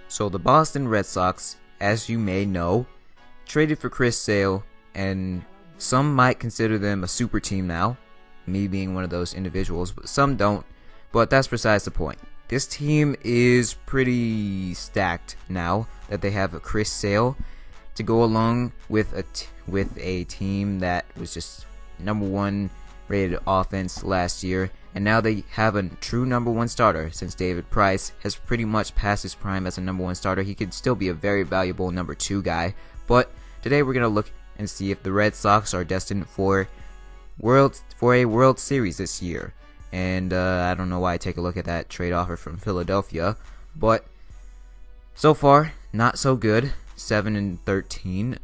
So the Boston Red Sox, as you may know, traded for Chris Sale, and some might consider them a super team now, me being one of those individuals, but some don't. But that's besides the point. This team is pretty stacked now that they have a Chris Sale to go along with a team that was just number one rated offense last year, and now they have a true number one starter. Since David Price has pretty much passed his prime as a number one starter, he could still be a very valuable number two guy. But today we're gonna look and see if the Red Sox are destined for a World Series this year. And I don't know why I take a look at that trade offer from Philadelphia, but so far not so good. 7-13,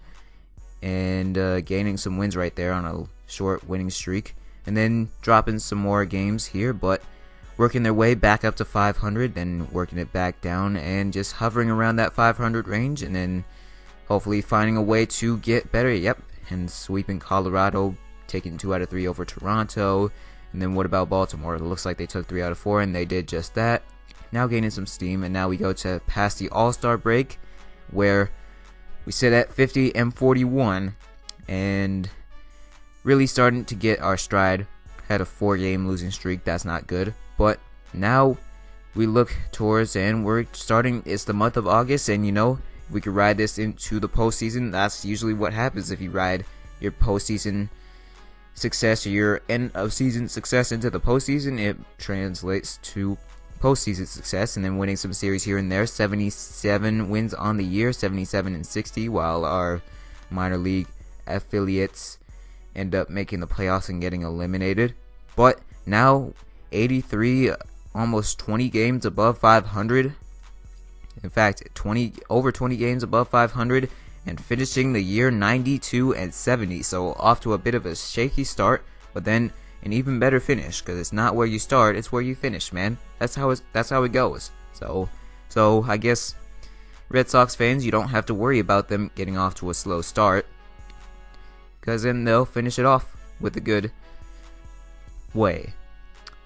and gaining some wins right there on a short winning streak, and then dropping some more games here, but working their way back up to 500, then working it back down, and just hovering around that 500 range, and then hopefully finding a way to get better. And sweeping Colorado, taking 2 out of 3 over Toronto. And then what about Baltimore? It looks like they took 3 out of 4, and they did just that. Now gaining some steam, and now we go to past the All-Star break, where we sit at 50-41, and really starting to get our stride. Had a 4-game losing streak. That's not good. But now we look towards, and we're starting. It's the month of August, and we could ride this into the postseason. That's usually what happens if you ride your postseason success or your end of season success into the postseason. It translates to postseason success, and then winning some series here and there. 77 wins on the year, 77-60, while our minor league affiliates end up making the playoffs and getting eliminated. But now 83, almost 20 games above 500. In fact, over 20 games above 500, and finishing the year 92-70. So off to a bit of a shaky start, but then an even better finish, because it's not where you start, it's where you finish, man. That's how it goes. So I guess Red Sox fans, you don't have to worry about them getting off to a slow start, because then they'll finish it off with a good way.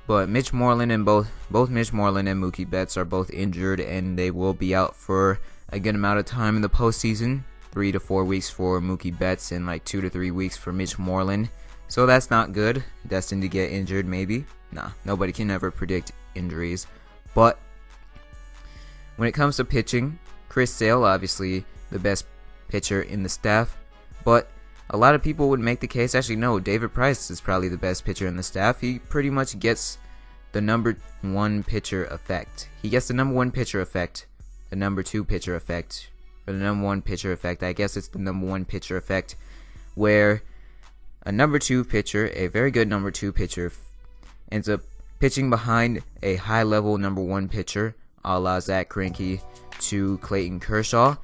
But Mitch Moreland and both Mitch Moreland and Mookie Betts are both injured, and they will be out for a good amount of time in the postseason. 3 to 4 weeks for Mookie Betts, and like 2 to 3 weeks for Mitch Moreland. So that's not good. Destined to get injured, maybe. Nah, nobody can ever predict injuries. But when it comes to pitching, Chris Sale, obviously the best pitcher in the staff. But a lot of people would make the case, actually no, David Price is probably the best pitcher in the staff. He pretty much gets the number one pitcher effect. He gets the number one pitcher effect, the number two pitcher effect, or the number one pitcher effect. I guess it's the number one pitcher effect, where a number two pitcher, a very good number two pitcher, ends up pitching behind a high-level number one pitcher, a la Zach Greinke to Clayton Kershaw,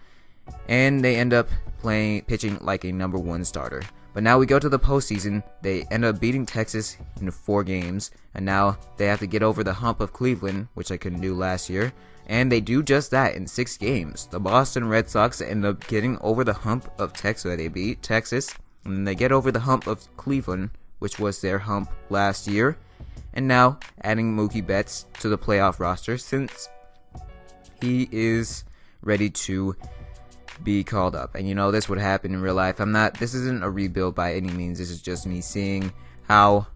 and they end up pitching like a number one starter. But now we go to the postseason. They end up beating Texas in 4 games, and now they have to get over the hump of Cleveland, which they couldn't do last year, and they do just that in 6 games. The Boston Red Sox end up getting over the hump of Texas. They beat Texas, and then they get over the hump of Cleveland, which was their hump last year, and now adding Mookie Betts to the playoff roster since he is ready to be called up. And this would happen in real life. This isn't a rebuild by any means. This is just me seeing how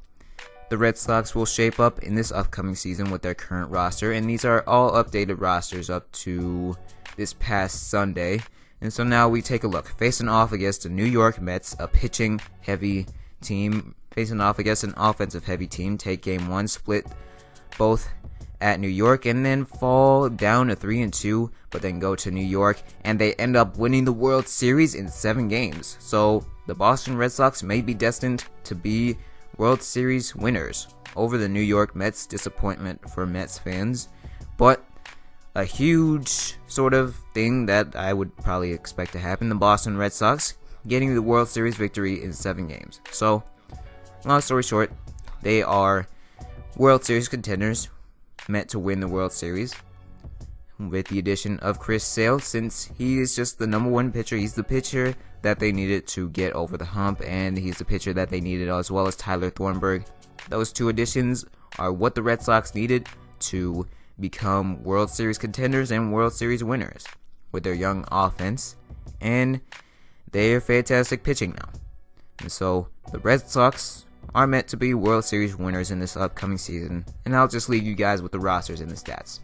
the Red Sox will shape up in this upcoming season with their current roster. And these are all updated rosters up to this past Sunday. And so now we take a look. Facing off against the New York Mets, a pitching heavy team. Facing off against an offensive heavy team. Take game 1, split both at New York, and then fall down to 3-2, but then go to New York, and they end up winning the World Series in 7 games. So the Boston Red Sox may be destined to be World Series winners over the New York Mets. Disappointment for Mets fans, but a huge sort of thing that I would probably expect to happen. The Boston Red Sox getting the World Series victory in 7 games. So long story short, they are World Series contenders, meant to win the World Series, with the addition of Chris Sale, since he is just the number one pitcher. He's the pitcher that they needed to get over the hump, and he's the pitcher that they needed, as well as Tyler Thornburg. Those 2 additions are what the Red Sox needed to become World Series contenders and World Series winners with their young offense, and they are fantastic pitching now. And so the Red Sox are meant to be World Series winners in this upcoming season, and I'll just leave you guys with the rosters and the stats.